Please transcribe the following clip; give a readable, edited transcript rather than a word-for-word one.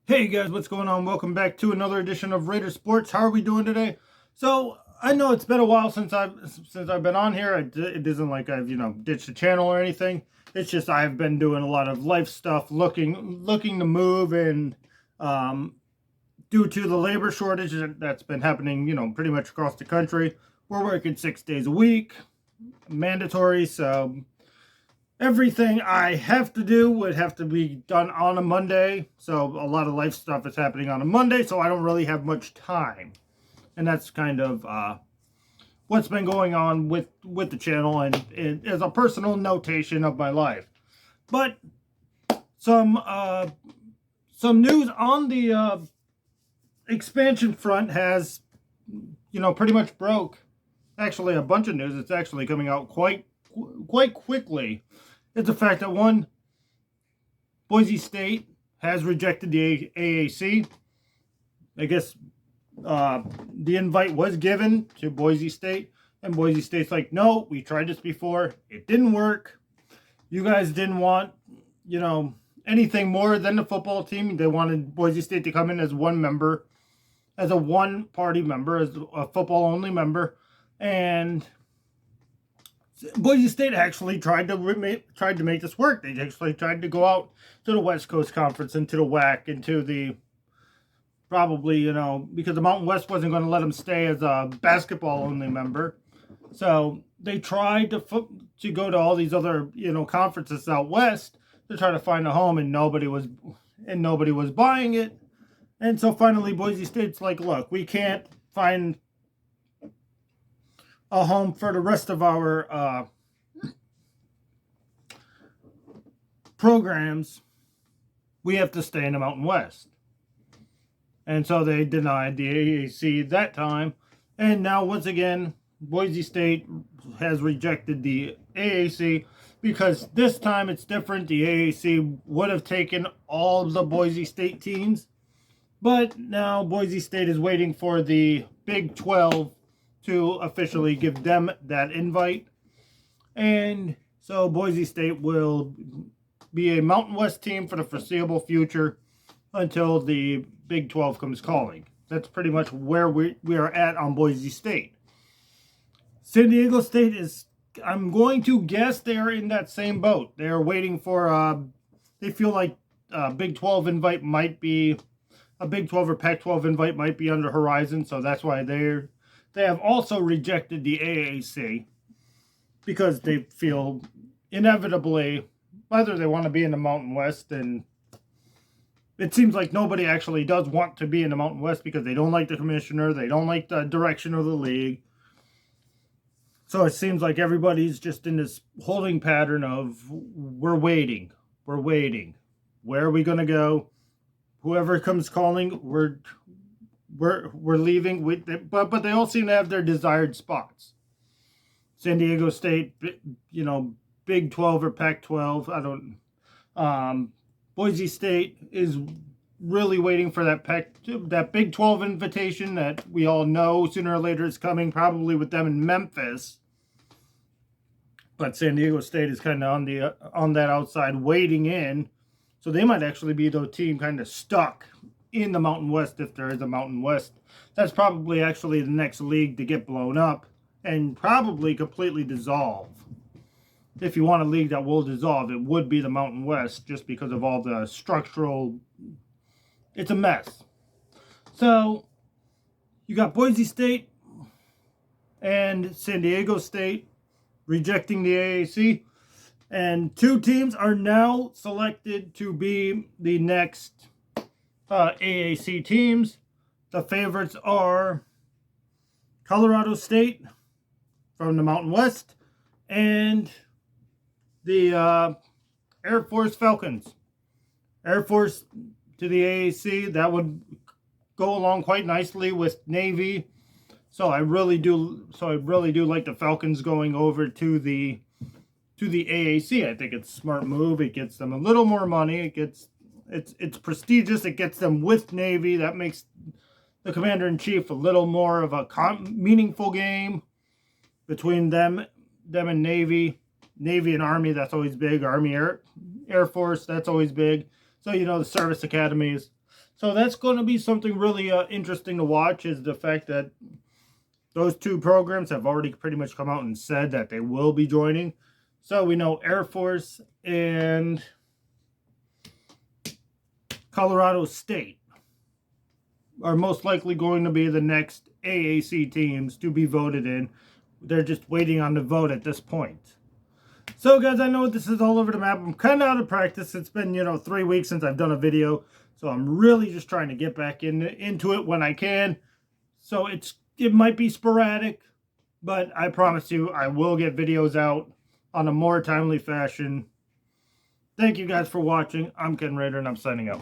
Hey guys, what's going on? Welcome back to another edition of Raider Sports. How are we doing today? So I know it's been a while since I've been on here. It isn't like I've ditched the channel or anything. It's just I've been doing a lot of life stuff, looking to move, and um, due to the labor shortage that's been happening, pretty much across the country, we're working 6 days a week, mandatory. So everything I have to do would have to be done on a Monday. So a lot of life stuff is happening on a Monday, so I don't really have much time. And that's kind of what's been going on with the channel, and it is a personal notation of my life. But some news on the expansion front has pretty much broke. Actually, a bunch of news. It's actually coming out quite quickly. It's the fact that one, Boise State has rejected the AAC. I guess the invite was given to Boise State, and Boise State's like, no, we tried this before. It didn't work. You guys didn't want, anything more than the football team. They wanted Boise State to come in as one member, as a one-party member, as a football-only member, and Boise State actually tried to make this work. They actually tried to go out to the West Coast Conference and to the WAC and to the probably because the Mountain West wasn't going to let them stay as a basketball only member, so they tried to go to all these other conferences out west to try to find a home, and nobody was buying it. And so finally Boise State's like, look, we can't find a home for the rest of our programs. We have to stay in the Mountain West. And so they denied the AAC that time. And now, once again, Boise State has rejected the AAC because this time it's different. The AAC would have taken all the Boise State teams. But now Boise State is waiting for the Big 12 to officially give them that invite. And so Boise State will be a Mountain West team for the foreseeable future until the Big 12 comes calling. That's pretty much where we are at on Boise State. San Diego State is, I'm going to guess they are in that same boat. They are waiting for, they feel like Big 12 invite might be, a Big 12 or Pac-12 invite might be under horizon. So that's why they have also rejected the AAC, because they feel inevitably whether they want to be in the Mountain West, and it seems like nobody actually does want to be in the Mountain West because they don't like the commissioner, they don't like the direction of the league. So it seems like everybody's just in this holding pattern of we're waiting. Where are we going to go? Whoever comes calling, we're leaving. But they all seem to have their desired spots. San Diego State, Big 12 or Pac-12. I don't. Boise State is really waiting for that Big 12 invitation that we all know sooner or later is coming, probably with them in Memphis. But San Diego State is kind of on that outside waiting in, so they might actually be the team kind of stuck in the Mountain West, if there is a Mountain West. That's probably actually the next league to get blown up and probably completely dissolve. If you want a league that will dissolve, it would be the Mountain West, just because of all the structural, it's a mess. So you got Boise State and San Diego State rejecting the AAC, and two teams are now selected to be the next AAC teams. The favorites are Colorado State from the Mountain West and the Air Force Falcons. Air Force to the AAC, that would go along quite nicely with Navy. So I really do like the Falcons going over to the AAC. I think it's a smart move. It gets them a little more money. It's prestigious. It gets them with Navy. That makes the Commander-in-Chief a little more of a meaningful game between them and Navy. Navy and Army, that's always big. Army, Air Force, that's always big. So, the service academies. So that's going to be something really interesting to watch, is the fact that those two programs have already pretty much come out and said that they will be joining. So we know Air Force and Colorado State are most likely going to be the next AAC teams to be voted in. They're just waiting on the vote at this point. So guys, I know this is all over the map. I'm kind of out of practice. It's been, 3 weeks since I've done a video. So I'm really just trying to get back into it when I can. So it might be sporadic, but I promise you I will get videos out on a more timely fashion. Thank you guys for watching. I'm Ken Raider, and I'm signing out.